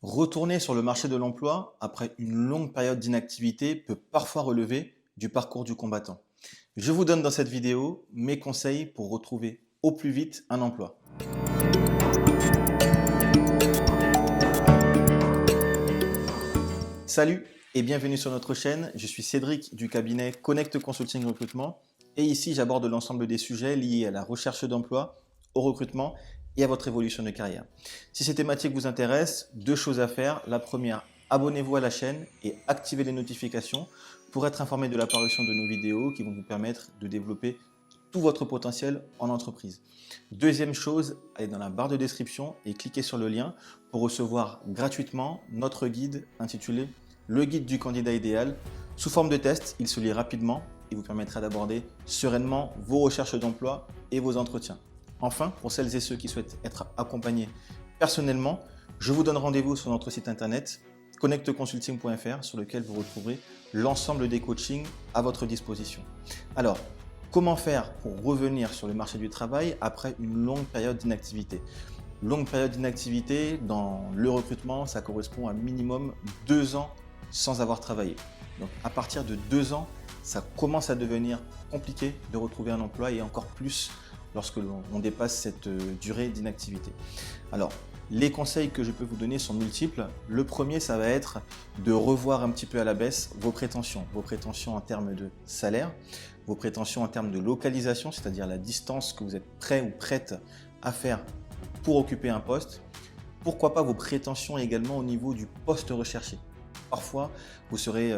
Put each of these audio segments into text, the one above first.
Retourner sur le marché de l'emploi après une longue période d'inactivité peut parfois relever du parcours du combattant. Je vous donne dans cette vidéo mes conseils pour retrouver au plus vite un emploi. Salut et bienvenue sur notre chaîne. Je suis Cédric du cabinet Connect Consulting Recrutement et ici j'aborde l'ensemble des sujets liés à la recherche d'emploi, au recrutement et à votre évolution de carrière. Si ces thématiques vous intéressent, deux choses à faire. La première, abonnez-vous à la chaîne et activez les notifications pour être informé de l'apparition de nos vidéos qui vont vous permettre de développer tout votre potentiel en entreprise. Deuxième chose, allez dans la barre de description et cliquez sur le lien pour recevoir gratuitement notre guide intitulé Le guide du candidat idéal. Sous forme de test, il se lit rapidement et vous permettra d'aborder sereinement vos recherches d'emploi et vos entretiens. Enfin, pour celles et ceux qui souhaitent être accompagnés personnellement, je vous donne rendez-vous sur notre site internet connectconsulting.fr sur lequel vous retrouverez l'ensemble des coachings à votre disposition. Alors, comment faire pour revenir sur le marché du travail après une longue période d'inactivité? Longue période d'inactivité dans le recrutement, ça correspond à minimum 2 ans sans avoir travaillé. Donc à partir de 2 ans, ça commence à devenir compliqué de retrouver un emploi et encore plus lorsque l'on dépasse cette durée d'inactivité. Alors, les conseils que je peux vous donner sont multiples. Le premier, ça va être de revoir un petit peu à la baisse vos prétentions en termes de salaire, vos prétentions en termes de localisation, c'est-à-dire la distance que vous êtes prêt ou prête à faire pour occuper un poste. Pourquoi pas vos prétentions également au niveau du poste recherché. Parfois, vous serez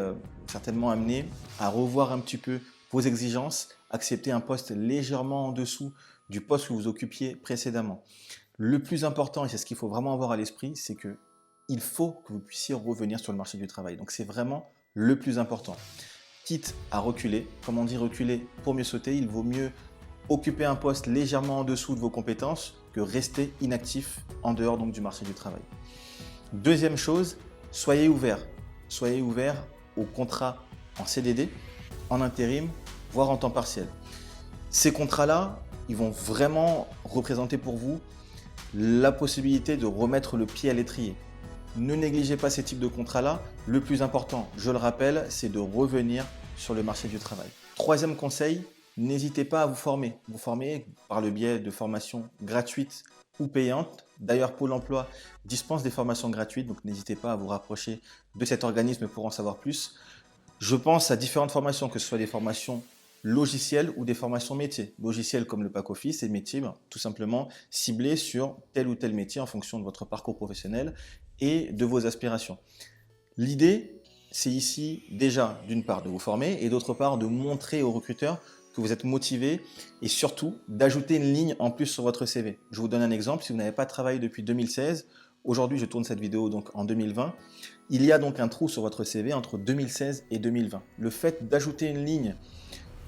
certainement amené à revoir un petit peu vos exigences, accepter un poste légèrement en dessous du poste que vous occupiez précédemment. Le plus important, et c'est ce qu'il faut vraiment avoir à l'esprit, c'est qu'il faut que vous puissiez revenir sur le marché du travail. Donc c'est vraiment le plus important. Quitte à reculer, comme on dit reculer pour mieux sauter, il vaut mieux occuper un poste légèrement en dessous de vos compétences que rester inactif en dehors donc du marché du travail. Deuxième chose, soyez ouvert. Soyez ouvert aux contrats en CDD, en intérim, voire en temps partiel. Ces contrats-là, ils vont vraiment représenter pour vous la possibilité de remettre le pied à l'étrier. Ne négligez pas ces types de contrats-là. Le plus important, je le rappelle, c'est de revenir sur le marché du travail. Troisième conseil, n'hésitez pas à vous former. Vous former par le biais de formations gratuites ou payantes. D'ailleurs, Pôle emploi dispense des formations gratuites, donc n'hésitez pas à vous rapprocher de cet organisme pour en savoir plus. Je pense à différentes formations, que ce soit des formations logicielles ou des formations métiers. Logiciels comme le pack office et métiers, tout simplement ciblés sur tel ou tel métier en fonction de votre parcours professionnel et de vos aspirations. L'idée, c'est ici déjà d'une part de vous former et d'autre part de montrer aux recruteurs que vous êtes motivé et surtout d'ajouter une ligne en plus sur votre CV. Je vous donne un exemple, si vous n'avez pas travaillé depuis 2016, aujourd'hui je tourne cette vidéo donc en 2020, il y a donc un trou sur votre CV entre 2016 et 2020. Le fait d'ajouter une ligne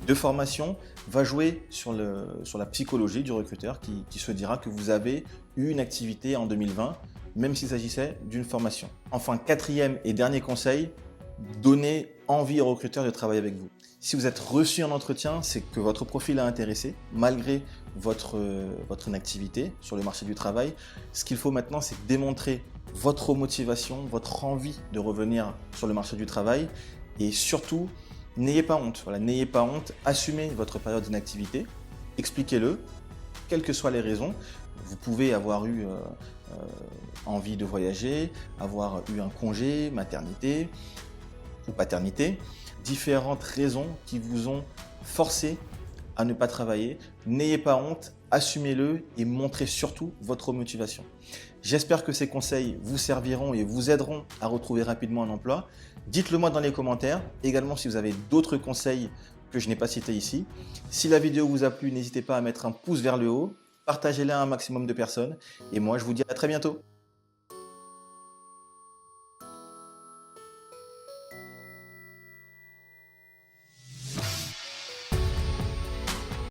de formation va jouer sur la psychologie du recruteur qui se dira que vous avez eu une activité en 2020, même s'il s'agissait d'une formation. Enfin, quatrième et dernier conseil, donnez envie aux recruteurs de travailler avec vous. Si vous êtes reçu en entretien, c'est que votre profil a intéressé, malgré votre inactivité sur le marché du travail. Ce qu'il faut maintenant, c'est démontrer votre motivation, votre envie de revenir sur le marché du travail et surtout, n'ayez pas honte. Voilà, n'ayez pas honte, assumez votre période d'inactivité, expliquez-le, quelles que soient les raisons. Vous pouvez avoir eu envie de voyager, avoir eu un congé, maternité ou paternité, différentes raisons qui vous ont forcé à ne pas travailler. N'ayez pas honte, assumez-le et montrez surtout votre motivation. J'espère que ces conseils vous serviront et vous aideront à retrouver rapidement un emploi. Dites-le moi dans les commentaires. Également, si vous avez d'autres conseils que je n'ai pas cités ici. Si la vidéo vous a plu, n'hésitez pas à mettre un pouce vers le haut. Partagez-la à un maximum de personnes. Et moi, je vous dis à très bientôt.